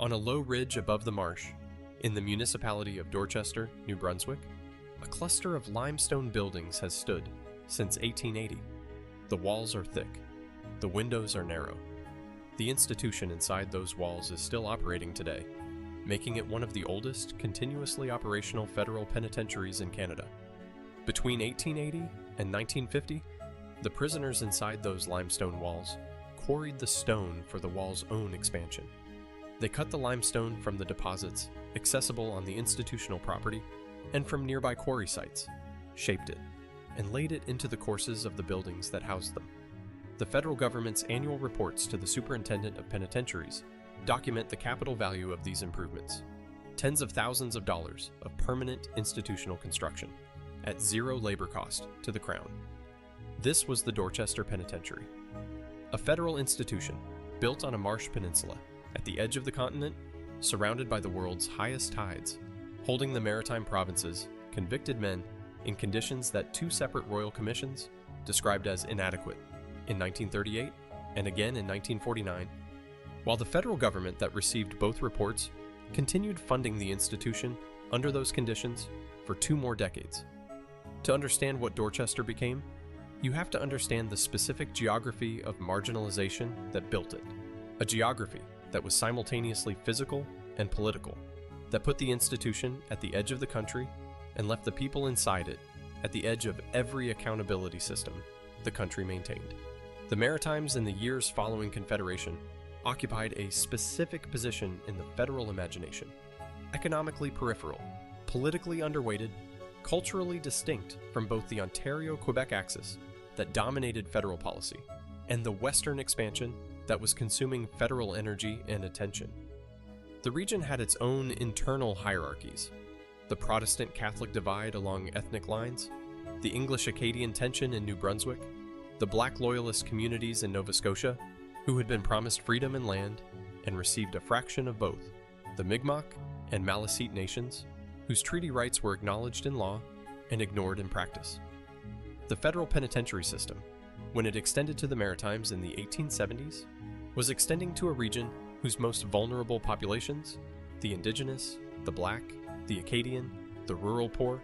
On a low ridge above the marsh, in the municipality of Dorchester, New Brunswick, a cluster of limestone buildings has stood since 1880. The walls are thick. The windows are narrow. The institution inside those walls is still operating today, making it one of the oldest continuously operational federal penitentiaries in Canada. Between 1880 and 1950, the prisoners inside those limestone walls quarried the stone for the wall's own expansion. They cut the limestone from the deposits accessible on the institutional property and from nearby quarry sites, shaped it, and laid it into the courses of the buildings that housed them. The federal government's annual reports to the Superintendent of Penitentiaries document the capital value of these improvements, tens of thousands of dollars of permanent institutional construction, at zero labor cost to the Crown. This was the Dorchester Penitentiary, a federal institution built on a marsh peninsula at the edge of the continent, surrounded by the world's highest tides, holding the Maritime provinces' convicted men in conditions that two separate royal commissions described as inadequate in 1938 and again in 1949, while the federal government that received both reports continued funding the institution under those conditions for 2 more decades. To understand what Dorchester became, you have to understand the specific geography of marginalization that built it, a geography that was simultaneously physical and political, that put the institution at the edge of the country and left the people inside it at the edge of every accountability system the country maintained. The Maritimes in the years following Confederation occupied a specific position in the federal imagination, economically peripheral, politically underweighted, culturally distinct from both the Ontario-Quebec axis that dominated federal policy and the western expansion that was consuming federal energy and attention. The region had its own internal hierarchies: the Protestant-Catholic divide along ethnic lines, the English-Acadian tension in New Brunswick, the Black Loyalist communities in Nova Scotia, who had been promised freedom and land and received a fraction of both, the Mi'kmaq and Maliseet nations, whose treaty rights were acknowledged in law and ignored in practice. The federal penitentiary system, when it extended to the Maritimes in the 1870s, was extending to a region whose most vulnerable populations, the Indigenous, the Black, the Acadian, the rural poor,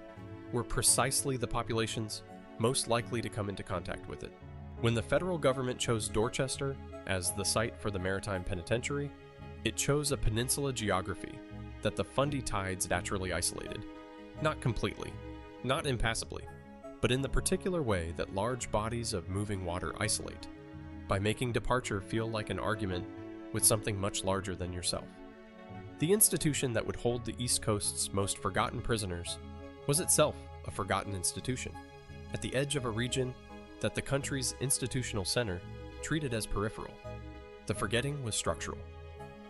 were precisely the populations most likely to come into contact with it. When the federal government chose Dorchester as the site for the Maritime Penitentiary, it chose a peninsula geography that the Fundy tides naturally isolated, not completely, not impassively, but in the particular way that large bodies of moving water isolate, by making departure feel like an argument with something much larger than yourself. The institution that would hold the East Coast's most forgotten prisoners was itself a forgotten institution, at the edge of a region that the country's institutional center treated as peripheral. The forgetting was structural.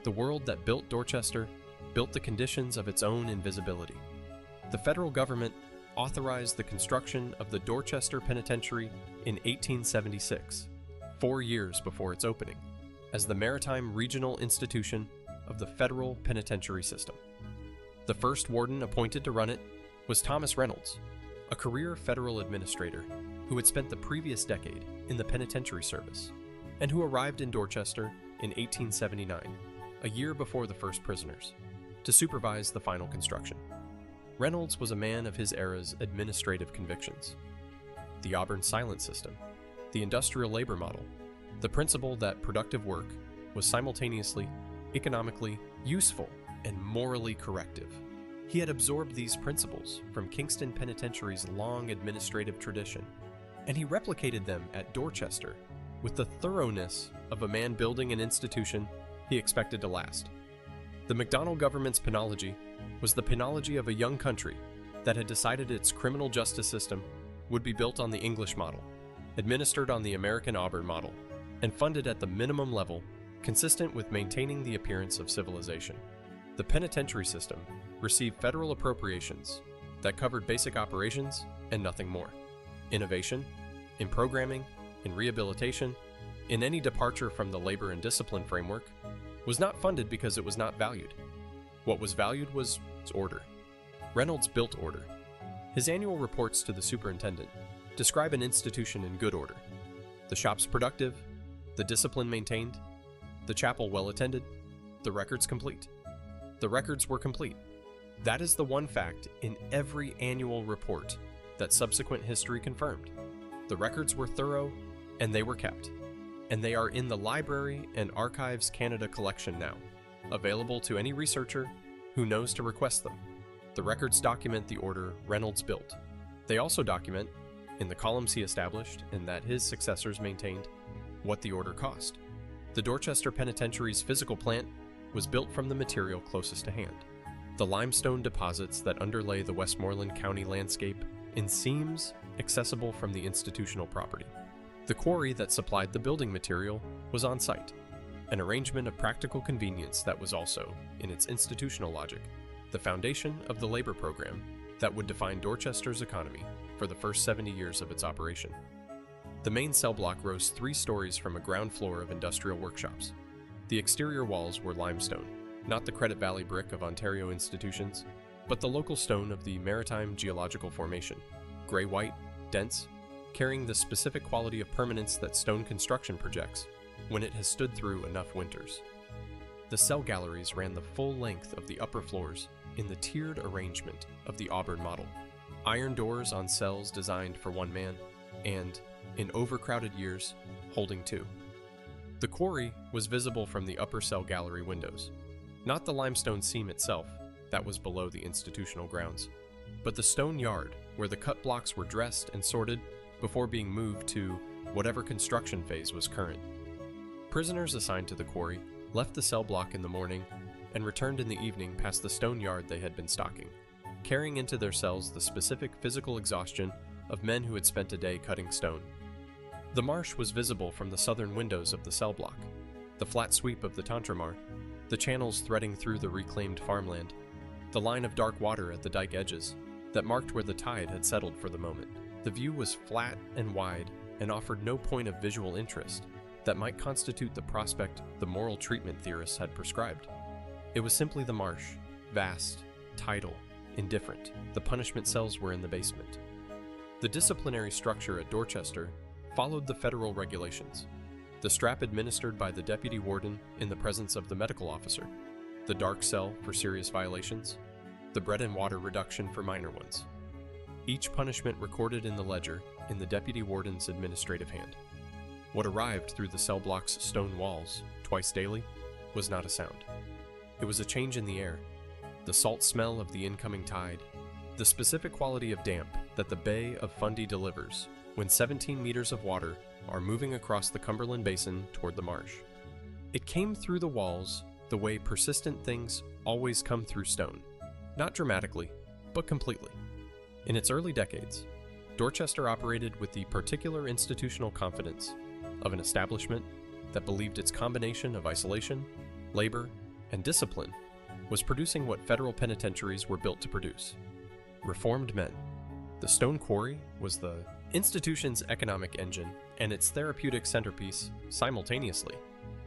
The world that built Dorchester built the conditions of its own invisibility. The federal government authorized the construction of the Dorchester Penitentiary in 1876, 4 years before its opening, as the maritime regional institution of the federal penitentiary system. The first warden appointed to run it was Thomas Reynolds, a career federal administrator who had spent the previous decade in the penitentiary service, and who arrived in Dorchester in 1879, a year before the first prisoners, to supervise the final construction. Reynolds was a man of his era's administrative convictions: the Auburn silent system, the industrial labor model, the principle that productive work was simultaneously economically useful and morally corrective. He had absorbed these principles from Kingston Penitentiary's long administrative tradition, and he replicated them at Dorchester with the thoroughness of a man building an institution he expected to last. The MacDonald government's penology was the penology of a young country that had decided its criminal justice system would be built on the English model, administered on the American Auburn model, and funded at the minimum level consistent with maintaining the appearance of civilization. The penitentiary system received federal appropriations that covered basic operations and nothing more. Innovation, in programming, in rehabilitation, in any departure from the labor and discipline framework, was not funded because it was not valued. What was valued was order. Reynolds built order. His annual reports to the superintendent describe an institution in good order: the shops productive, the discipline maintained, the chapel well attended, The record's complete. The records were complete. That is the one fact in every annual report that subsequent history confirmed. The records were thorough, and they were kept. And they are in the Library and Archives Canada collection now, available to any researcher who knows to request them. The records document the order Reynolds built. They also document, in the columns he established and that his successors maintained, what the order cost. The Dorchester Penitentiary's physical plant was built from the material closest to hand. The limestone deposits that underlay the Westmoreland County landscape in seams accessible from the institutional property. The quarry that supplied the building material was on site, an arrangement of practical convenience that was also, in its institutional logic, the foundation of the labor program that would define Dorchester's economy for the first 70 years of its operation. The main cell block rose 3 stories from a ground floor of industrial workshops. The exterior walls were limestone, not the Credit Valley brick of Ontario institutions, but the local stone of the Maritime geological formation, gray-white, dense, carrying the specific quality of permanence that stone construction projects when it has stood through enough winters. The cell galleries ran the full length of the upper floors in the tiered arrangement of the Auburn model. Iron doors on cells designed for 1 man, and, in overcrowded years, holding 2. The quarry was visible from the upper cell gallery windows, not the limestone seam itself that was below the institutional grounds, but the stone yard where the cut blocks were dressed and sorted before being moved to whatever construction phase was current. Prisoners assigned to the quarry left the cell block in the morning and returned in the evening past the stone yard they had been stocking, carrying into their cells the specific physical exhaustion of men who had spent a day cutting stone. The marsh was visible from the southern windows of the cell block, the flat sweep of the Tantramar, the channels threading through the reclaimed farmland, the line of dark water at the dike edges that marked where the tide had settled for the moment. The view was flat and wide and offered no point of visual interest that might constitute the prospect the moral treatment theorists had prescribed. It was simply the marsh, vast, tidal, indifferent. The punishment cells were in the basement. The disciplinary structure at Dorchester followed the federal regulations. The strap administered by the deputy warden in the presence of the medical officer, the dark cell for serious violations, the bread and water reduction for minor ones. Each punishment recorded in the ledger in the deputy warden's administrative hand. What arrived through the cell block's stone walls, twice daily, was not a sound. It was a change in the air, the salt smell of the incoming tide, the specific quality of damp that the Bay of Fundy delivers when 17 meters of water are moving across the Cumberland Basin toward the marsh. It came through the walls the way persistent things always come through stone, not dramatically, but completely. In its early decades, Dorchester operated with the particular institutional confidence of an establishment that believed its combination of isolation, labor, and discipline was producing what federal penitentiaries were built to produce: reformed men. The stone quarry was the institution's economic engine and its therapeutic centerpiece simultaneously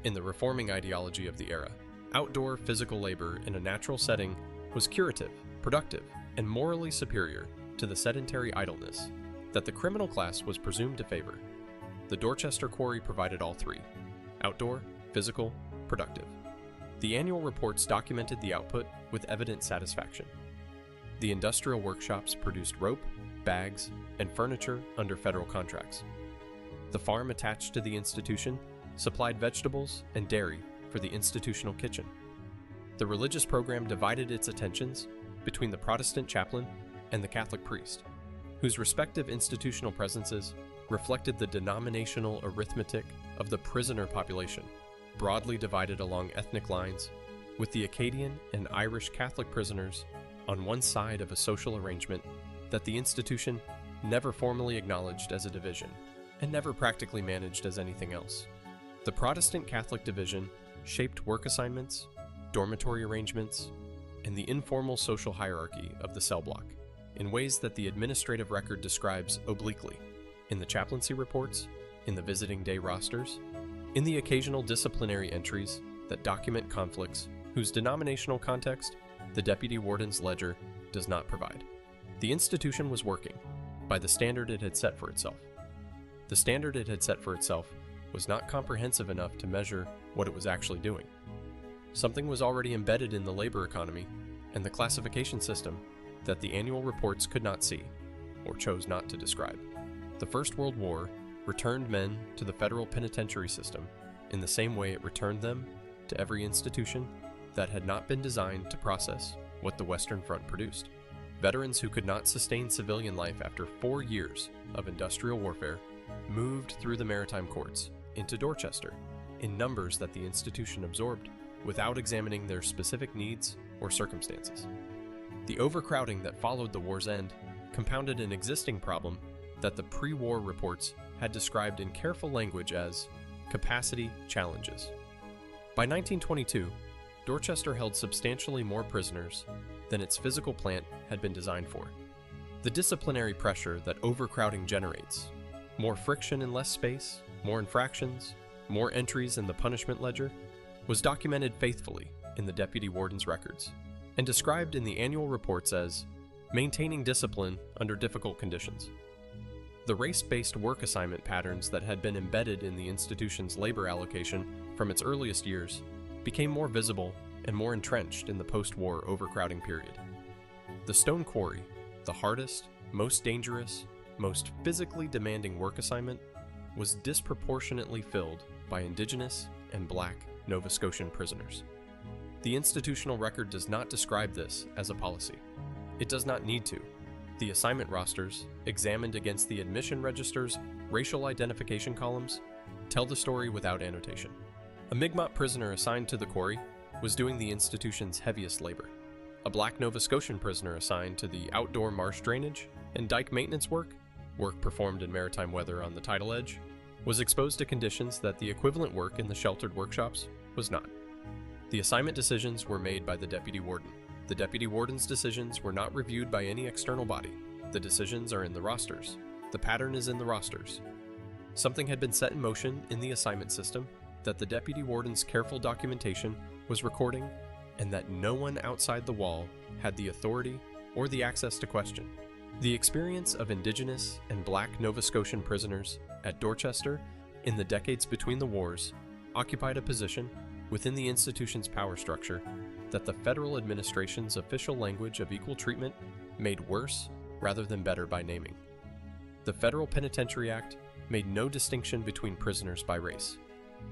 in the reforming ideology of the era. Outdoor physical labor in a natural setting was curative, productive, and morally superior to the sedentary idleness that the criminal class was presumed to favor. The Dorchester quarry provided all 3: outdoor, physical, productive. The annual reports documented the output with evident satisfaction. The industrial workshops produced rope, bags, and furniture under federal contracts. The farm attached to the institution supplied vegetables and dairy for the institutional kitchen. The religious program divided its attentions between the Protestant chaplain and the Catholic priest, whose respective institutional presences reflected the denominational arithmetic of the prisoner population, broadly divided along ethnic lines, with the Acadian and Irish Catholic prisoners on one side of a social arrangement that the institution never formally acknowledged as a division, and never practically managed as anything else. The Protestant Catholic division shaped work assignments, dormitory arrangements, and the informal social hierarchy of the cell block in ways that the administrative record describes obliquely, in the chaplaincy reports, in the visiting day rosters, in the occasional disciplinary entries that document conflicts whose denominational context the deputy warden's ledger does not provide. The institution was working by the standard it had set for itself. The standard it had set for itself was not comprehensive enough to measure what it was actually doing. Something was already embedded in the labor economy and the classification system that the annual reports could not see, or chose not to describe. The First World War returned men to the federal penitentiary system in the same way it returned them to every institution that had not been designed to process what the Western Front produced. Veterans who could not sustain civilian life after 4 years of industrial warfare moved through the maritime courts into Dorchester in numbers that the institution absorbed without examining their specific needs or circumstances. The overcrowding that followed the war's end compounded an existing problem that the pre-war reports had described in careful language as capacity challenges. By 1922, Dorchester held substantially more prisoners than its physical plant had been designed for. The disciplinary pressure that overcrowding generates, more friction in less space, more infractions, more entries in the punishment ledger, was documented faithfully in the deputy warden's records and described in the annual reports as maintaining discipline under difficult conditions. The race-based work assignment patterns that had been embedded in the institution's labor allocation from its earliest years became more visible and more entrenched in the post-war overcrowding period. The stone quarry, the hardest, most dangerous, most physically demanding work assignment, was disproportionately filled by Indigenous and Black Nova Scotian prisoners. The institutional record does not describe this as a policy. It does not need to. The assignment rosters, examined against the admission register's racial identification columns, tell the story without annotation. A Mi'kmaq prisoner assigned to the quarry was doing the institution's heaviest labor. A Black Nova Scotian prisoner assigned to the outdoor marsh drainage and dike maintenance work performed in maritime weather on the tidal edge, was exposed to conditions that the equivalent work in the sheltered workshops was not. The assignment decisions were made by the deputy warden. The deputy warden's decisions were not reviewed by any external body. The decisions are in the rosters. The pattern is in the rosters. Something had been set in motion in the assignment system that the deputy warden's careful documentation was recording, and that no one outside the wall had the authority or the access to question. The experience of Indigenous and Black Nova Scotian prisoners at Dorchester in the decades between the wars occupied a position within the institution's power structure that the federal administration's official language of equal treatment made worse rather than better by naming. The Federal Penitentiary Act made no distinction between prisoners by race.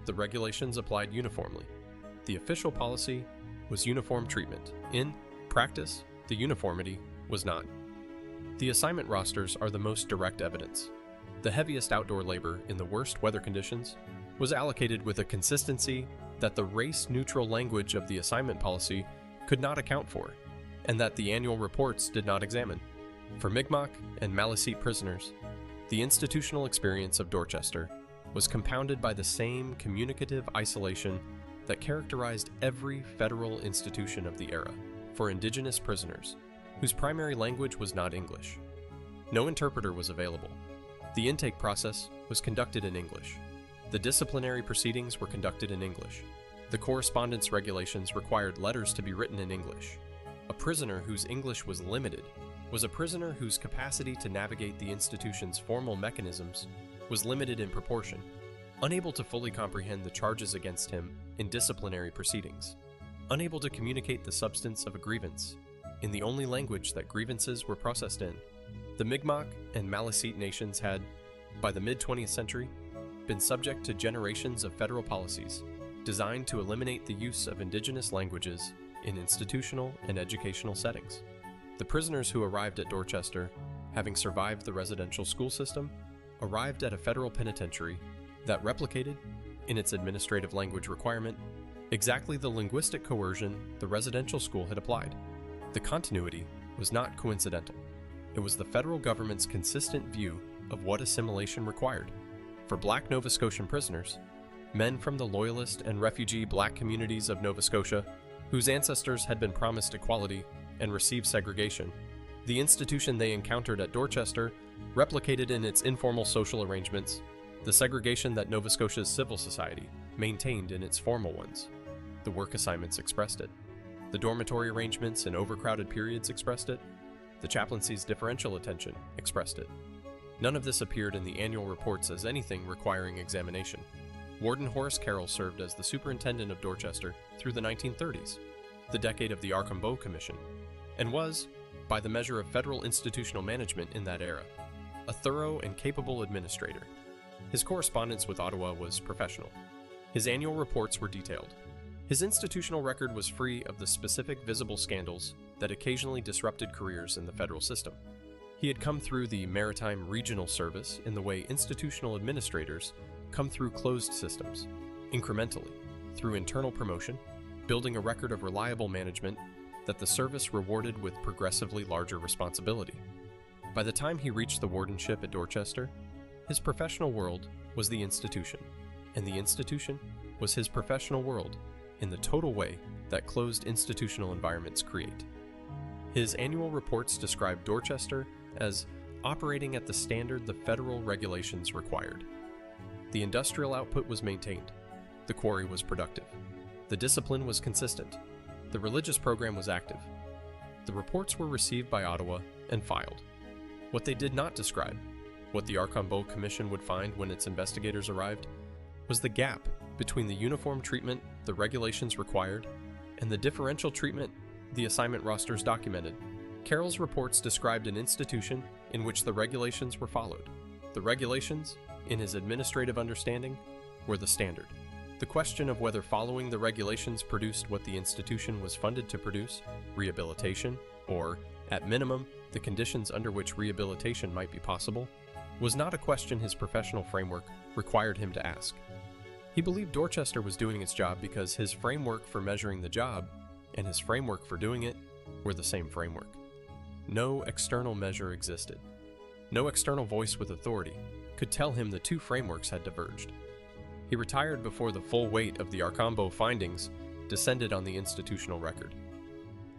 The regulations applied uniformly. The official policy was uniform treatment. In practice, the uniformity was not. The assignment rosters are the most direct evidence. The heaviest outdoor labor in the worst weather conditions was allocated with a consistency that the race-neutral language of the assignment policy could not account for, and that the annual reports did not examine. For Mi'kmaq and Maliseet prisoners, the institutional experience of Dorchester was compounded by the same communicative isolation that characterized every federal institution of the era. For Indigenous prisoners, whose primary language was not English, no interpreter was available. The intake process was conducted in English. The disciplinary proceedings were conducted in English. The correspondence regulations required letters to be written in English. A prisoner whose English was limited was a prisoner whose capacity to navigate the institution's formal mechanisms was limited in proportion, unable to fully comprehend the charges against him in disciplinary proceedings, unable to communicate the substance of a grievance in the only language that grievances were processed in. The Mi'kmaq and Maliseet nations had, by the mid-20th century, been subject to generations of federal policies designed to eliminate the use of Indigenous languages in institutional and educational settings. The prisoners who arrived at Dorchester, having survived the residential school system, arrived at a federal penitentiary that replicated, in its administrative language requirement, exactly the linguistic coercion the residential school had applied. The continuity was not coincidental. It was the federal government's consistent view of what assimilation required. For Black Nova Scotian prisoners, men from the Loyalist and refugee Black communities of Nova Scotia, whose ancestors had been promised equality and received segregation, the institution they encountered at Dorchester replicated in its informal social arrangements the segregation that Nova Scotia's civil society maintained in its formal ones. The work assignments expressed it. The dormitory arrangements in overcrowded periods expressed it. The chaplaincy's differential attention expressed it. None of this appeared in the annual reports as anything requiring examination. Warden Horace Carroll served as the superintendent of Dorchester through the 1930s, the decade of the Archambault Commission, and was, by the measure of federal institutional management in that era, a thorough and capable administrator. His correspondence with Ottawa was professional. His annual reports were detailed. His institutional record was free of the specific visible scandals that occasionally disrupted careers in the federal system. He had come through the Maritime Regional Service in the way institutional administrators come through closed systems, incrementally, through internal promotion, building a record of reliable management that the service rewarded with progressively larger responsibility. By the time he reached the wardenship at Dorchester, his professional world was the institution, and the institution was his professional world in the total way that closed institutional environments create. His annual reports described Dorchester as operating at the standard the federal regulations required. The industrial output was maintained. The quarry was productive. The discipline was consistent. The religious program was active. The reports were received by Ottawa and filed. What they did not describe, what the Archambault Commission would find when its investigators arrived, was the gap between the uniform treatment the regulations required and the differential treatment the assignment rosters documented. Carroll's reports described an institution in which the regulations were followed. The regulations, in his administrative understanding, were the standard. The question of whether following the regulations produced what the institution was funded to produce, rehabilitation, or, at minimum, the conditions under which rehabilitation might be possible, was not a question his professional framework required him to ask. He believed Dorchester was doing its job because his framework for measuring the job and his framework for doing it were the same framework. No external measure existed. No external voice with authority could tell him the two frameworks had diverged. He retired before the full weight of the Archambault findings descended on the institutional record.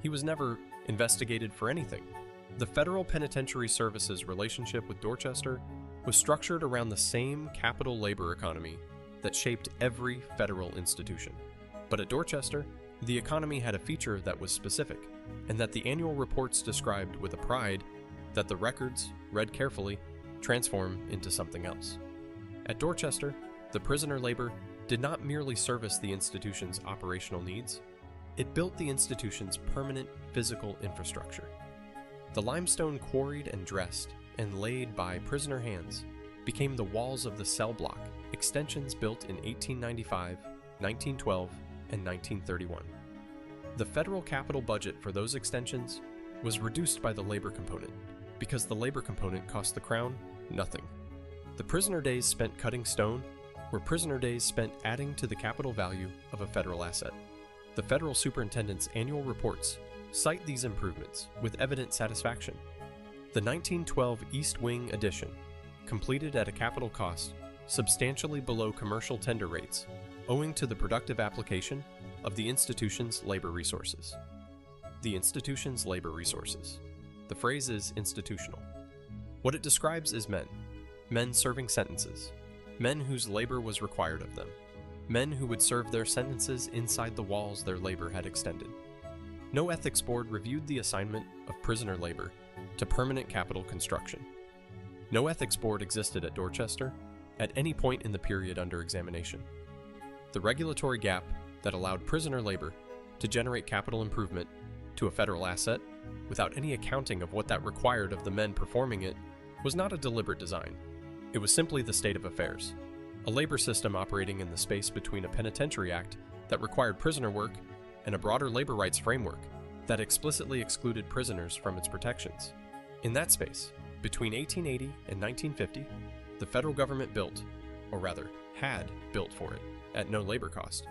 He was never investigated for anything. The Federal Penitentiary Service's relationship with Dorchester was structured around the same capital labor economy that shaped every federal institution. But at Dorchester, the economy had a feature that was specific, and that the annual reports described with a pride that the records, read carefully, transform into something else. At Dorchester, the prisoner labor did not merely service the institution's operational needs, it built the institution's permanent physical infrastructure. The limestone quarried and dressed and laid by prisoner hands became the walls of the cell block, extensions built in 1895, 1912, and 1931. The federal capital budget for those extensions was reduced by the labor component, because the labor component cost the Crown nothing. The prisoner days spent cutting stone were prisoner days spent adding to the capital value of a federal asset. The federal superintendent's annual reports cite these improvements with evident satisfaction. The 1912 East Wing addition, completed at a capital cost substantially below commercial tender rates, owing to the productive application of the institution's labor resources. The institution's labor resources. The phrase is institutional. What it describes is men serving sentences, men whose labor was required of them, men who would serve their sentences inside the walls their labor had extended. No ethics board reviewed the assignment of prisoner labor to permanent capital construction. No ethics board existed at Dorchester at any point in the period under examination. The regulatory gap that allowed prisoner labor to generate capital improvement to a federal asset without any accounting of what that required of the men performing it was not a deliberate design. It was simply the state of affairs, a labor system operating in the space between a penitentiary act that required prisoner work and a broader labor rights framework that explicitly excluded prisoners from its protections. In that space, between 1880 and 1950, the federal government built, or rather had built for it, at no labor cost,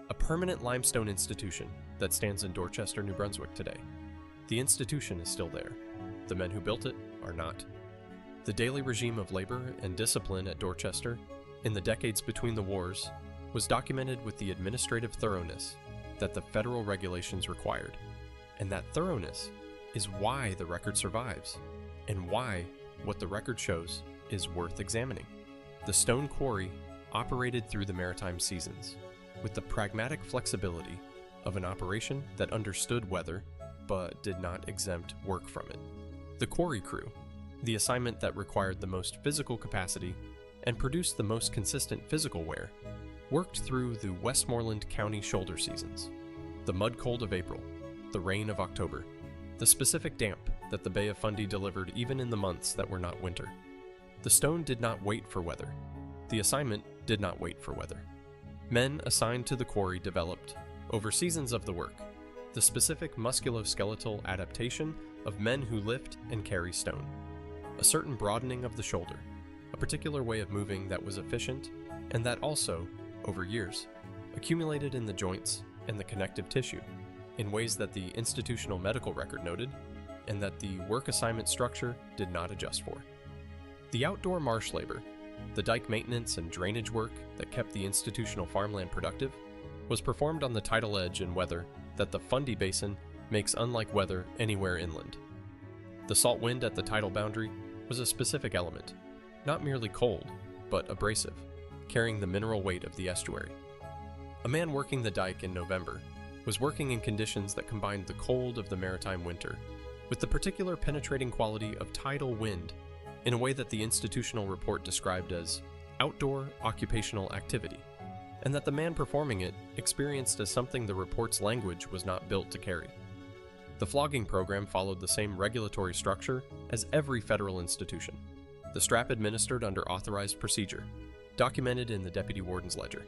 a permanent limestone institution that stands in Dorchester, New Brunswick today. The institution is still there. The men who built it are not. The daily regime of labor and discipline at Dorchester, in the decades between the wars, was documented with the administrative thoroughness that the federal regulations required. And that thoroughness is why the record survives, and why what the record shows is worth examining. The stone quarry operated through the maritime seasons, with the pragmatic flexibility of an operation that understood weather, but did not exempt work from it. The quarry crew, the assignment that required the most physical capacity and produced the most consistent physical wear, worked through the Westmoreland County shoulder seasons, the mud cold of April, the rain of October, the specific damp that the Bay of Fundy delivered even in the months that were not winter. The stone did not wait for weather. The assignment did not wait for weather. Men assigned to the quarry developed, over seasons of the work, the specific musculoskeletal adaptation of men who lift and carry stone, a certain broadening of the shoulder, a particular way of moving that was efficient and that also, over years, accumulated in the joints and the connective tissue in ways that the institutional medical record noted and that the work assignment structure did not adjust for. The outdoor marsh labor, the dike maintenance and drainage work that kept the institutional farmland productive, was performed on the tidal edge in weather that the Fundy Basin makes unlike weather anywhere inland. The salt wind at the tidal boundary was a specific element, not merely cold, but abrasive, carrying the mineral weight of the estuary. A man working the dike in November was working in conditions that combined the cold of the maritime winter with the particular penetrating quality of tidal wind in a way that the institutional report described as outdoor occupational activity, and that the man performing it experienced as something the report's language was not built to carry. The flogging program followed the same regulatory structure as every federal institution, the strap administered under authorized procedure, documented in the deputy warden's ledger.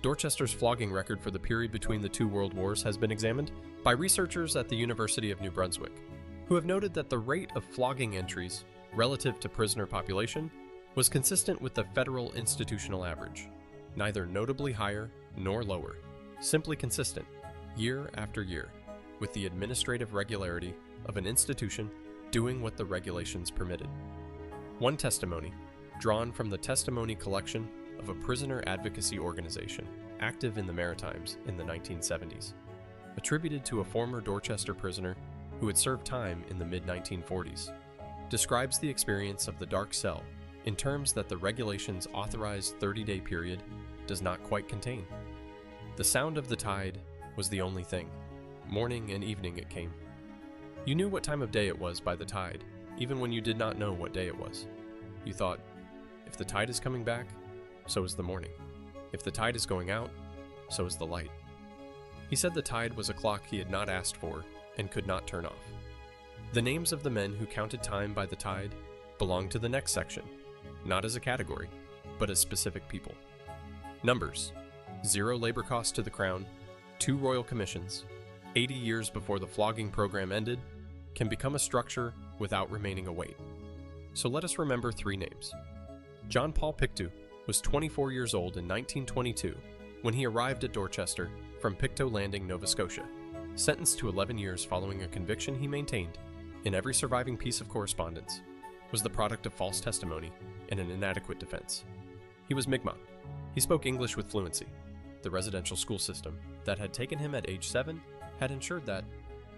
Dorchester's flogging record for the period between the two world wars has been examined by researchers at the University of New Brunswick, who have noted that the rate of flogging entries relative to prisoner population was consistent with the federal institutional average, neither notably higher nor lower, simply consistent, year after year, with the administrative regularity of an institution doing what the regulations permitted. One testimony, drawn from the testimony collection of a prisoner advocacy organization active in the Maritimes in the 1970s, attributed to a former Dorchester prisoner who had served time in the mid-1940s, describes the experience of the dark cell in terms that the regulations' authorized 30-day period does not quite contain. The sound of the tide was the only thing. Morning and evening it came. You knew what time of day it was by the tide, even when you did not know what day it was. You thought, if the tide is coming back, so is the morning. If the tide is going out, so is the light. He said the tide was a clock he had not asked for and could not turn off. The names of the men who counted time by the tide belong to the next section, not as a category, but as specific people. Numbers: 0 labor cost to the Crown, 2 royal commissions, 80 years before the flogging program ended, can become a structure without remaining a weight. So let us remember 3 names. John Paul Pictou was 24 years old in 1922 when he arrived at Dorchester from Pictou Landing, Nova Scotia, sentenced to 11 years following a conviction he maintained, in every surviving piece of correspondence, was the product of false testimony and an inadequate defense. He was Mi'kmaq. He spoke English with fluency. The residential school system that had taken him at age 7 had ensured that,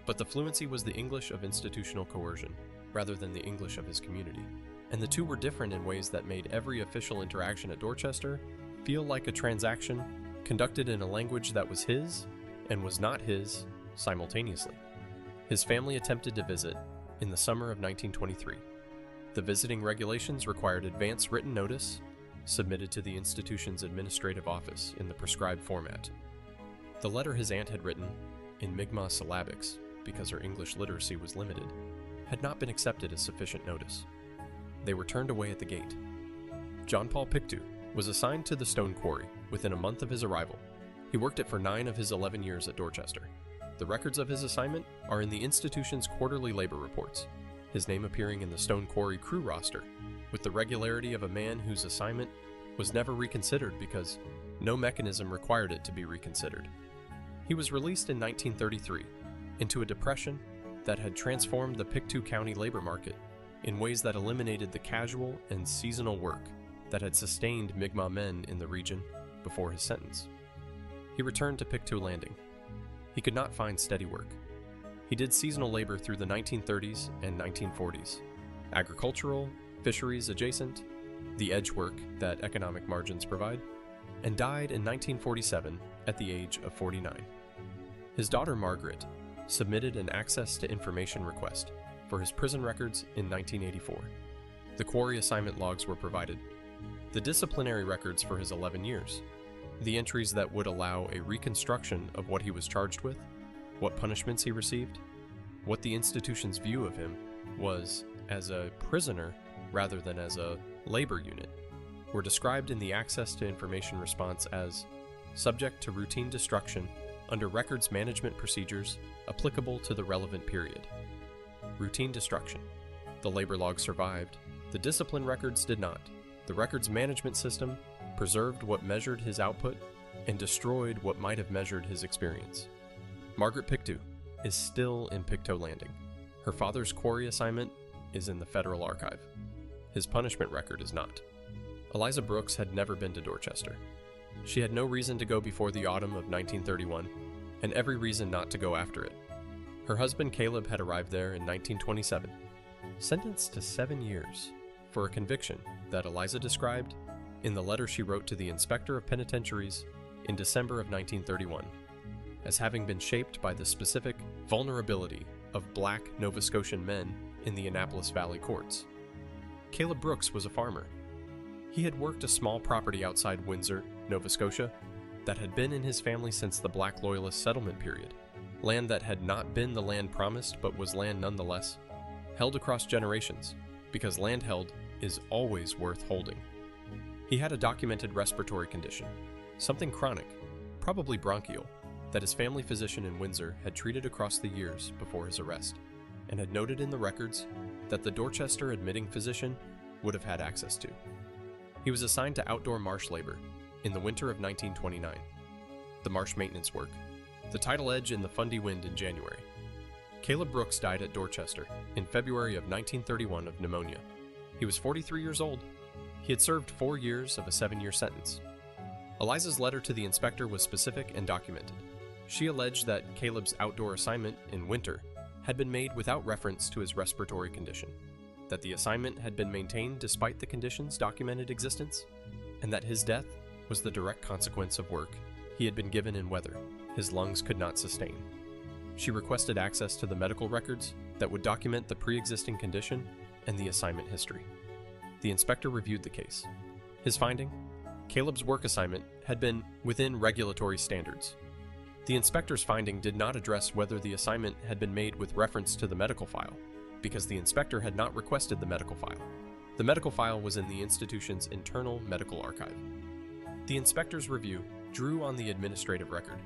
but the fluency was the English of institutional coercion, rather than the English of his community. And the two were different in ways that made every official interaction at Dorchester feel like a transaction conducted in a language that was his and was not his simultaneously. His family attempted to visit in the summer of 1923. The visiting regulations required advance written notice submitted to the institution's administrative office in the prescribed format. The letter his aunt had written, in Mi'kmaq syllabics, because her English literacy was limited, had not been accepted as sufficient notice. They were turned away at the gate. John Paul Pictou was assigned to the stone quarry within a month of his arrival. He worked it for 9 of his 11 years at Dorchester. The records of his assignment are in the institution's quarterly labor reports, his name appearing in the stone quarry crew roster, with the regularity of a man whose assignment was never reconsidered because no mechanism required it to be reconsidered. He was released in 1933 into a depression that had transformed the Pictou County labor market in ways that eliminated the casual and seasonal work that had sustained Mi'kmaq men in the region before his sentence. He returned to Pictou Landing. He could not find steady work. He did seasonal labor through the 1930s and 1940s, agricultural, fisheries adjacent, the edge work that economic margins provide, and died in 1947 at the age of 49. His daughter Margaret submitted an access to information request for his prison records in 1984. The quarry assignment logs were provided, the disciplinary records for his 11 years, the entries that would allow a reconstruction of what he was charged with, what punishments he received, what the institution's view of him was as a prisoner rather than as a labor unit, were described in the Access to Information response as subject to routine destruction under records management procedures applicable to the relevant period. Routine destruction. The labor log survived. The discipline records did not. The records management system preserved what measured his output and destroyed what might have measured his experience. Margaret Pictou is still in Pictou Landing. Her father's quarry assignment is in the Federal Archive. His punishment record is not. Eliza Brooks had never been to Dorchester. She had no reason to go before the autumn of 1931, and every reason not to go after it. Her husband Caleb had arrived there in 1927, sentenced to 7 years for a conviction that Eliza described in the letter she wrote to the Inspector of Penitentiaries in December of 1931 as having been shaped by the specific vulnerability of black Nova Scotian men in the Annapolis Valley courts. Caleb Brooks was a farmer. He had worked a small property outside Windsor, Nova Scotia, that had been in his family since the Black Loyalist settlement period, land that had not been the land promised but was land nonetheless, held across generations, because land held is always worth holding. He had a documented respiratory condition, something chronic, probably bronchial, that his family physician in Windsor had treated across the years before his arrest, and had noted in the records that the Dorchester admitting physician would have had access to. He was assigned to outdoor marsh labor in the winter of 1929, the marsh maintenance work, the tidal edge and the Fundy wind in January. Caleb Brooks died at Dorchester in February of 1931 of pneumonia. He was 43 years old. He had served 4 years of a 7-year sentence. Eliza's letter to the inspector was specific and documented. She alleged that Caleb's outdoor assignment in winter had been made without reference to his respiratory condition, that the assignment had been maintained despite the condition's documented existence, and that his death was the direct consequence of work he had been given in weather his lungs could not sustain. She requested access to the medical records that would document the pre-existing condition and the assignment history. The inspector reviewed the case. His finding: Caleb's work assignment had been within regulatory standards. The inspector's finding did not address whether the assignment had been made with reference to the medical file, because the inspector had not requested the medical file. The medical file was in the institution's internal medical archive. The inspector's review drew on the administrative record,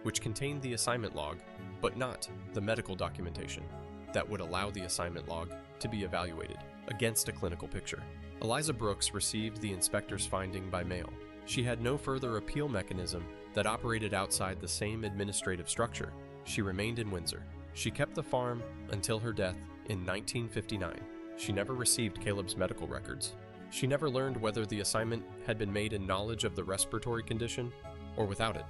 which contained the assignment log, but not the medical documentation that would allow the assignment log to be evaluated against a clinical picture. Eliza Brooks received the inspector's finding by mail. She had no further appeal mechanism that operated outside the same administrative structure. She remained in Windsor. She kept the farm until her death in 1959. She never received Caleb's medical records. She never learned whether the assignment had been made in knowledge of the respiratory condition or without it.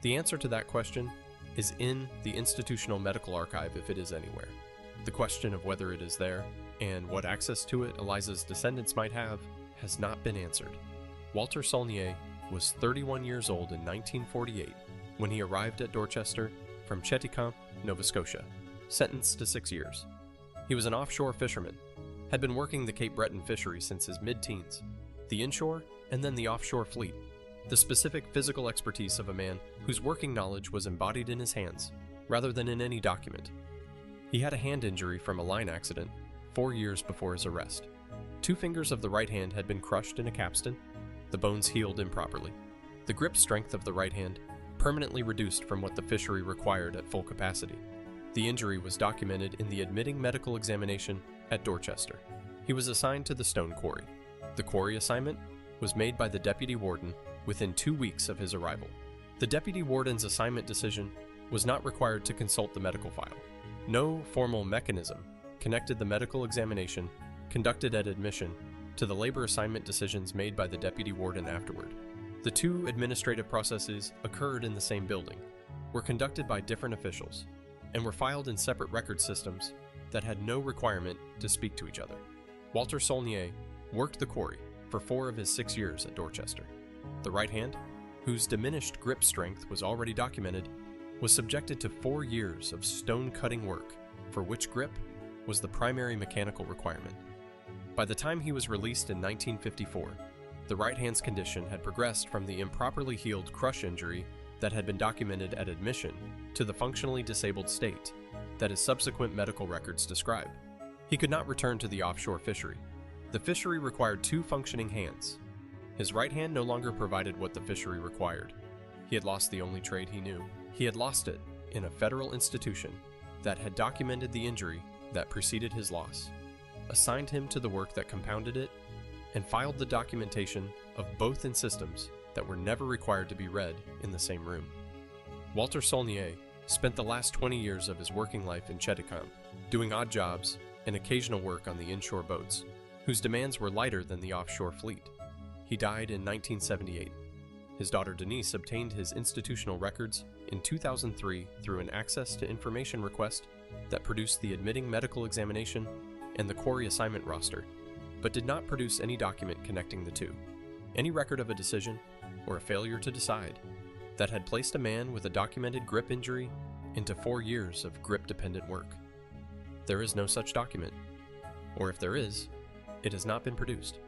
The answer to that question is in the institutional medical archive if it is anywhere. The question of whether it is there and what access to it Eliza's descendants might have has not been answered. Walter Saulnier was 31 years old in 1948 when he arrived at Dorchester from Cheticamp, Nova Scotia, sentenced to 6 years. He was an offshore fisherman, had been working the Cape Breton fishery since his mid-teens, the inshore and then the offshore fleet, the specific physical expertise of a man whose working knowledge was embodied in his hands, rather than in any document. He had a hand injury from a line accident 4 years before his arrest. 2 fingers of the right hand had been crushed in a capstan, the bones healed improperly. The grip strength of the right hand permanently reduced from what the fishery required at full capacity. The injury was documented in the admitting medical examination at Dorchester. He was assigned to the stone quarry. The quarry assignment was made by the deputy warden within 2 weeks of his arrival. The deputy warden's assignment decision was not required to consult the medical file. No formal mechanism connected the medical examination conducted at admission to the labor assignment decisions made by the deputy warden afterward. The 2 administrative processes occurred in the same building, were conducted by different officials, and were filed in separate record systems that had no requirement to speak to each other. Walter Saulnier worked the quarry for 4 of his 6 years at Dorchester. The right hand, whose diminished grip strength was already documented, was subjected to 4 years of stone-cutting work, for which grip was the primary mechanical requirement. By the time he was released in 1954, The right hand's condition had progressed from the improperly healed crush injury that had been documented at admission to the functionally disabled state that his subsequent medical records describe. He could not return to the offshore fishery. The fishery required 2 functioning hands. His right hand no longer provided what the fishery required. He had lost the only trade he knew. He had lost it in a federal institution that had documented the injury that preceded his loss, assigned him to the work that compounded it, and filed the documentation of both in systems that were never required to be read in the same room. Walter Saulnier spent the last 20 years of his working life in Cheticamp, doing odd jobs and occasional work on the inshore boats, whose demands were lighter than the offshore fleet. He died in 1978. His daughter Denise obtained his institutional records in 2003 through an access to information request that produced the admitting medical examination and the quarry assignment roster, but did not produce any document connecting the two, any record of a decision or a failure to decide that had placed a man with a documented grip injury into 4 years of grip-dependent work. There is no such document, or if there is, it has not been produced.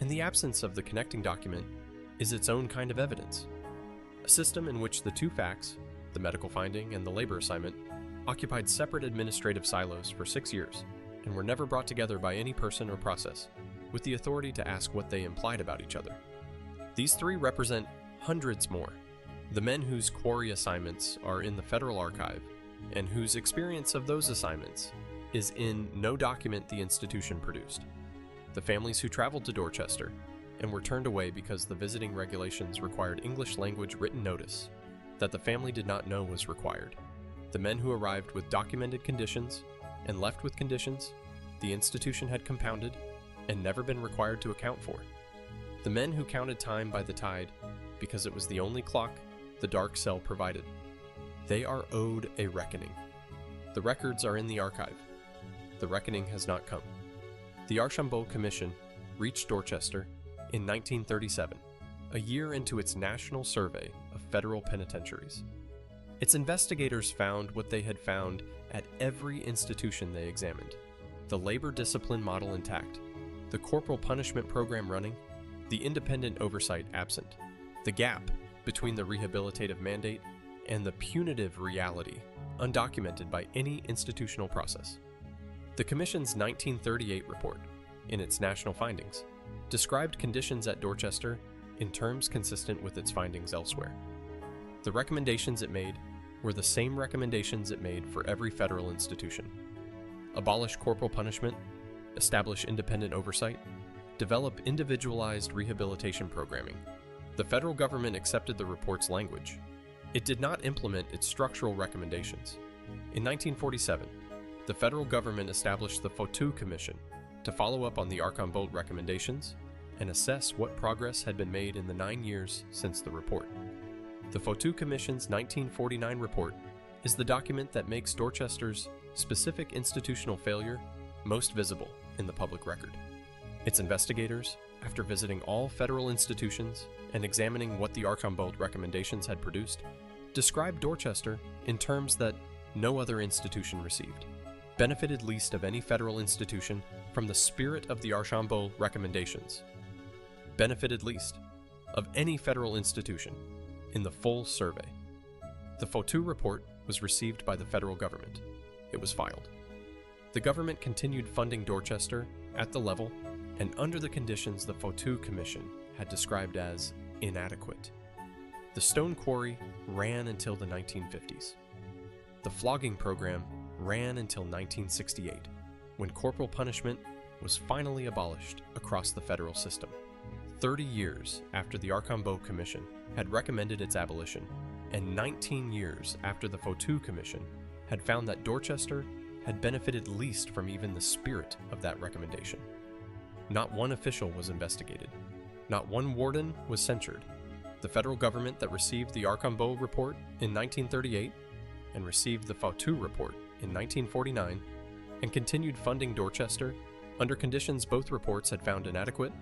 And the absence of the connecting document is its own kind of evidence. A system in which the 2 facts, the medical finding and the labor assignment, occupied separate administrative silos for 6 years and were never brought together by any person or process, with the authority to ask what they implied about each other. These 3 represent hundreds more. The men whose quarry assignments are in the Federal Archive and whose experience of those assignments is in no document the institution produced. The families who traveled to Dorchester and were turned away because the visiting regulations required English language written notice that the family did not know was required. The men who arrived with documented conditions and left with conditions the institution had compounded and never been required to account for. The men who counted time by the tide because it was the only clock the dark cell provided. They are owed a reckoning. The records are in the archive. The reckoning has not come. The Archambault Commission reached Dorchester in 1937, a year into its national survey of federal penitentiaries. Its investigators found what they had found at every institution they examined: the labor discipline model intact, the corporal punishment program running, the independent oversight absent, the gap between the rehabilitative mandate and the punitive reality undocumented by any institutional process. The Commission's 1938 report, in its national findings, described conditions at Dorchester in terms consistent with its findings elsewhere. The recommendations it made were the same recommendations it made for every federal institution: abolish corporal punishment, establish independent oversight, develop individualized rehabilitation programming. The federal government accepted the report's language. It did not implement its structural recommendations. In 1947, the federal government established the Fautou Commission to follow up on the Archambault recommendations and assess what progress had been made in the 9 years since the report. The Fautou Commission's 1949 report is the document that makes Dorchester's specific institutional failure most visible in the public record. Its investigators, after visiting all federal institutions and examining what the Archambault recommendations had produced, described Dorchester in terms that no other institution received: benefited least of any federal institution from the spirit of the Archambault recommendations, benefited least of any federal institution in the full survey. The Fautou report was received by the federal government. It was filed. The government continued funding Dorchester at the level and under the conditions the Fautou Commission had described as inadequate. The stone quarry ran until the 1950s. The flogging program ran until 1968, when corporal punishment was finally abolished across the federal system. 30 years after the Archambault Commission had recommended its abolition, and 19 years after the Fautou Commission had found that Dorchester had benefited least from even the spirit of that recommendation. Not one official was investigated. Not one warden was censured. The federal government that received the Archambault report in 1938 and received the Fautou report in 1949 and continued funding Dorchester under conditions both reports had found inadequate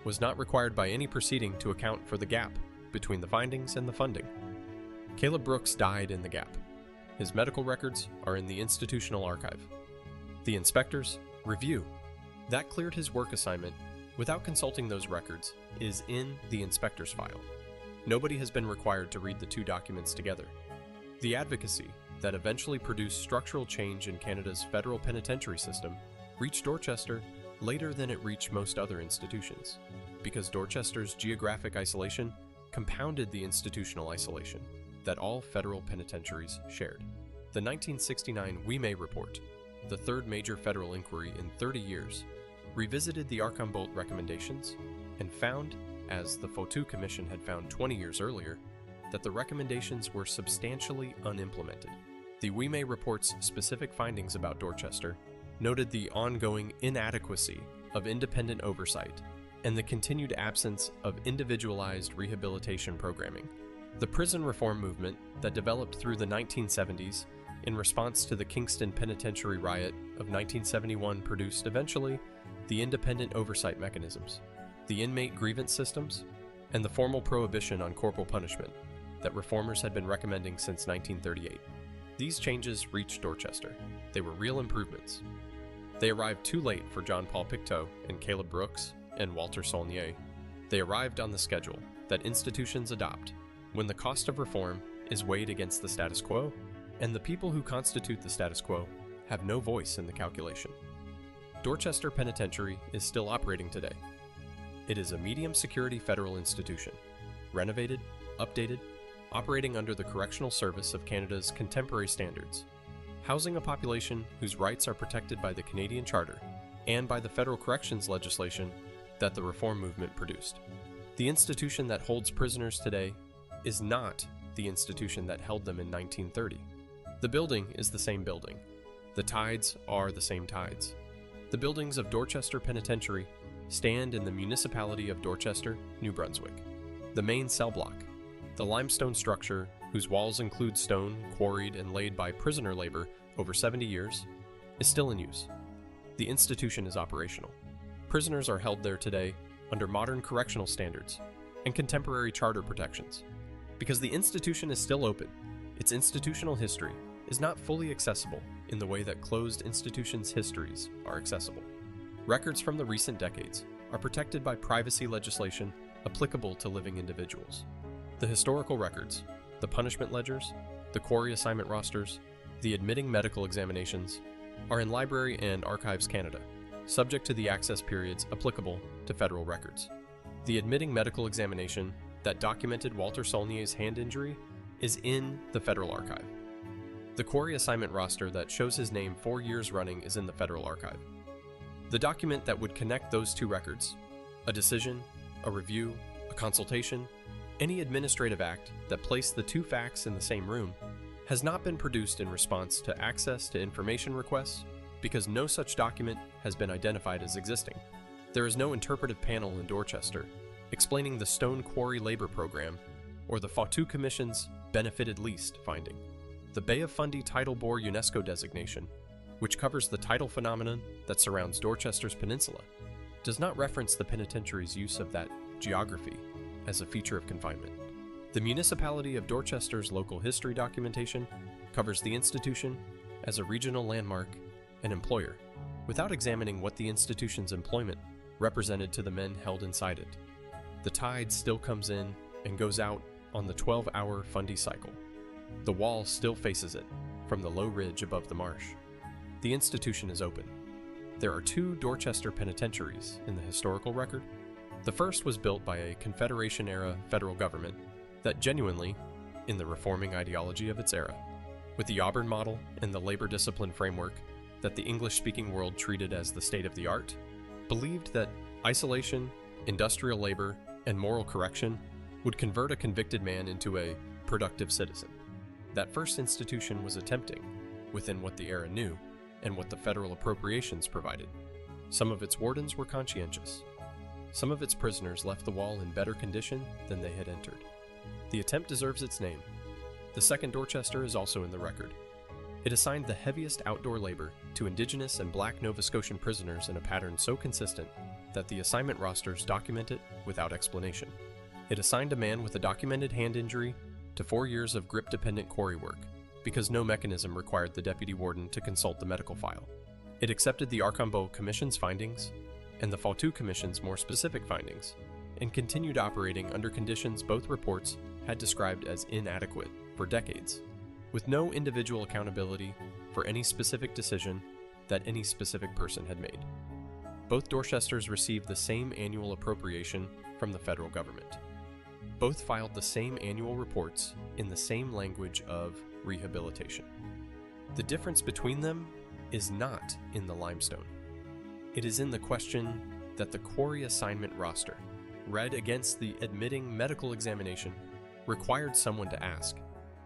was not required by any proceeding to account for the gap between the findings and the funding. Caleb Brooks died in the gap. His medical records are in the institutional archive. The inspectors review. That cleared his work assignment without consulting those records is in the inspector's file. Nobody has been required to read the two documents together. The advocacy that eventually produced structural change in Canada's federal penitentiary system reached Dorchester later than it reached most other institutions, because Dorchester's geographic isolation compounded the institutional isolation that all federal penitentiaries shared. The 1969 Ouimet Report, the third major federal inquiry in 30 years, revisited the Archambault recommendations and found, as the Fautou Commission had found 20 years earlier, that the recommendations were substantially unimplemented. The Ouimet Report's specific findings about Dorchester noted the ongoing inadequacy of independent oversight and the continued absence of individualized rehabilitation programming. The prison reform movement that developed through the 1970s in response to the Kingston Penitentiary riot of 1971 produced eventually the independent oversight mechanisms, the inmate grievance systems, and the formal prohibition on corporal punishment that reformers had been recommending since 1938. These changes reached Dorchester. They were real improvements. They arrived too late for John Paul Pictou and Caleb Brooks and Walter Saulnier. They arrived on the schedule that institutions adopt when the cost of reform is weighed against the status quo, and the people who constitute the status quo have no voice in the calculation. Dorchester Penitentiary is still operating today. It is a medium security federal institution, renovated, updated, operating under the Correctional Service of Canada's contemporary standards, housing a population whose rights are protected by the Canadian Charter and by the federal corrections legislation that the reform movement produced. The institution that holds prisoners today is not the institution that held them in 1930. The building is the same building. The tides are the same tides. The buildings of Dorchester Penitentiary stand in the municipality of Dorchester, New Brunswick. The main cell block, the limestone structure whose walls include stone quarried and laid by prisoner labor over 70 years, is still in use. The institution is operational. Prisoners are held there today under modern correctional standards and contemporary charter protections. Because the institution is still open, its institutional history is not fully accessible in the way that closed institutions' histories are accessible. Records from the recent decades are protected by privacy legislation applicable to living individuals. The historical records, the punishment ledgers, the quarry assignment rosters, the admitting medical examinations, are in Library and Archives Canada, subject to the access periods applicable to federal records. The admitting medical examination that documented Walter Saulnier's hand injury is in the Federal Archive. The quarry assignment roster that shows his name 4 years running is in the Federal Archive. The document that would connect those two records, a decision, a review, a consultation, any administrative act that placed the two facts in the same room, has not been produced in response to access to information requests because no such document has been identified as existing. There is no interpretive panel in Dorchester explaining the stone quarry labor program or the Fautou Commission's benefited least finding. The Bay of Fundy Tidal Bore UNESCO designation, which covers the tidal phenomenon that surrounds Dorchester's peninsula, does not reference the penitentiary's use of that geography as a feature of confinement. The municipality of Dorchester's local history documentation covers the institution as a regional landmark and employer, without examining what the institution's employment represented to the men held inside it. The tide still comes in and goes out on the 12-hour Fundy cycle. The wall still faces it from the low ridge above the marsh. The institution is open. There are 2 Dorchester penitentiaries in the historical record. The first was built by a Confederation-era federal government that genuinely, in the reforming ideology of its era, with the Auburn model and the labor discipline framework that the English-speaking world treated as the state of the art, believed that isolation, industrial labor, and moral correction would convert a convicted man into a productive citizen. That first institution was attempting, within what the era knew and what the federal appropriations provided. Some of its wardens were conscientious. Some of its prisoners left the wall in better condition than they had entered. The attempt deserves its name. The second Dorchester is also in the record. It assigned the heaviest outdoor labor to Indigenous and Black Nova Scotian prisoners in a pattern so consistent that the assignment rosters document it without explanation. It assigned a man with a documented hand injury to 4 years of grip-dependent quarry work because no mechanism required the deputy warden to consult the medical file. It accepted the Archambault Commission's findings and the Faultou Commission's more specific findings, and continued operating under conditions both reports had described as inadequate for decades, with no individual accountability for any specific decision that any specific person had made. Both Dorchesters received the same annual appropriation from the federal government. Both filed the same annual reports in the same language of rehabilitation. The difference between them is not in the limestone. It is in the question that the quarry assignment roster, read against the admitting medical examination, required someone to ask,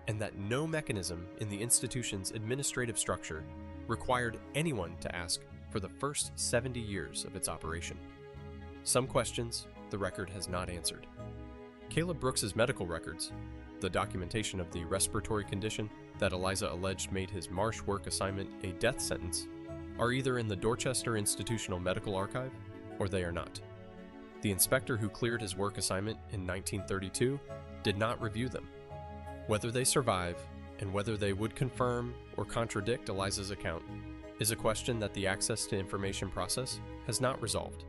and that no mechanism in the institution's administrative structure required anyone to ask for the first 70 years of its operation. Some questions the record has not answered. Caleb Brooks's medical records, the documentation of the respiratory condition that Eliza alleged made his marsh work assignment a death sentence, are either in the Dorchester Institutional Medical Archive or they are not. The inspector who cleared his work assignment in 1932 did not review them. Whether they survive and whether they would confirm or contradict Eliza's account is a question that the Access to Information process has not resolved.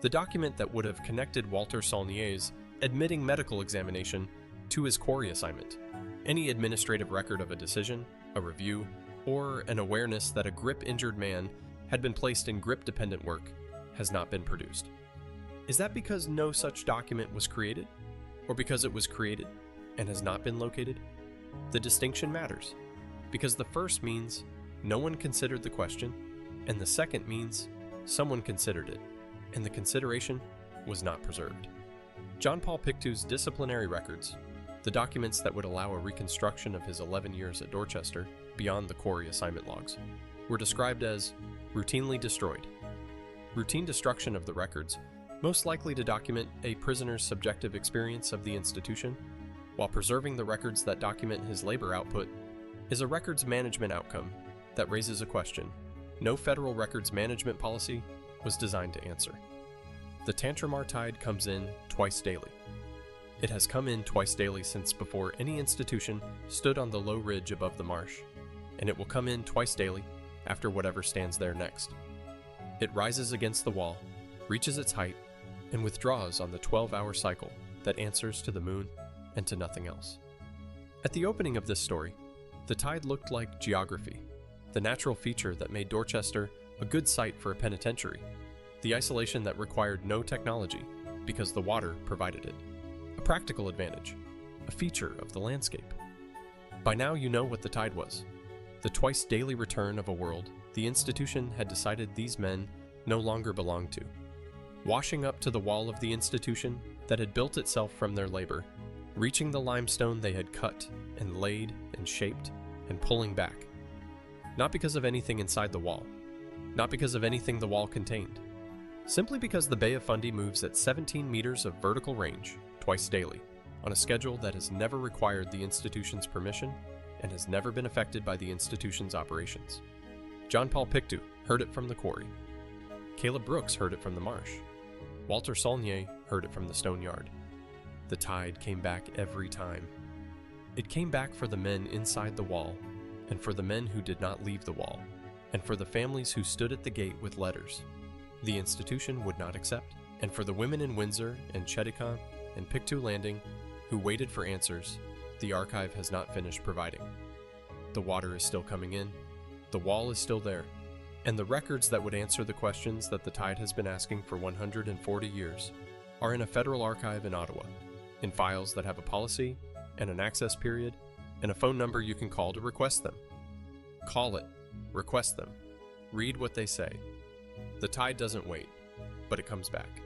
The document that would have connected Walter Saulnier's admitting medical examination to his quarry assignment, any administrative record of a decision, a review, or an awareness that a grip-injured man had been placed in grip-dependent work, has not been produced. Is that because no such document was created, or because it was created and has not been located? The distinction matters, because the first means no one considered the question, and the second means someone considered it, and the consideration was not preserved. John Paul Pictou's disciplinary records, the documents that would allow a reconstruction of his 11 years at Dorchester beyond the quarry assignment logs, were described as routinely destroyed. Routine destruction of the records, most likely to document a prisoner's subjective experience of the institution, while preserving the records that document his labor output, is a records management outcome that raises a question no federal records management policy was designed to answer. The Tantramar tide comes in twice daily. It has come in twice daily since before any institution stood on the low ridge above the marsh, and it will come in twice daily after whatever stands there next. It rises against the wall, reaches its height, and withdraws on the 12-hour cycle that answers to the moon and to nothing else. At the opening of this story, the tide looked like geography, the natural feature that made Dorchester a good site for a penitentiary, the isolation that required no technology because the water provided it, a practical advantage, a feature of the landscape. By now you know what the tide was, the twice daily return of a world the institution had decided these men no longer belonged to, washing up to the wall of the institution that had built itself from their labor, reaching the limestone they had cut and laid and shaped, and pulling back. Not because of anything inside the wall, not because of anything the wall contained, simply because the Bay of Fundy moves at 17 meters of vertical range twice daily, on a schedule that has never required the institution's permission and has never been affected by the institution's operations. John Paul Pictou heard it from the quarry. Caleb Brooks heard it from the marsh. Walter Saulnier heard it from the stone yard. The tide came back every time. It came back for the men inside the wall, and for the men who did not leave the wall, and for the families who stood at the gate with letters the institution would not accept, and for the women in Windsor and Cheticamp and Pictou Landing who waited for answers the archive has not finished providing. The water is still coming in, the wall is still there, and the records that would answer the questions that the tide has been asking for 140 years are in a federal archive in Ottawa, in files that have a policy and an access period and a phone number you can call to request them. Call it, request them, read what they say. The tide doesn't wait, but it comes back.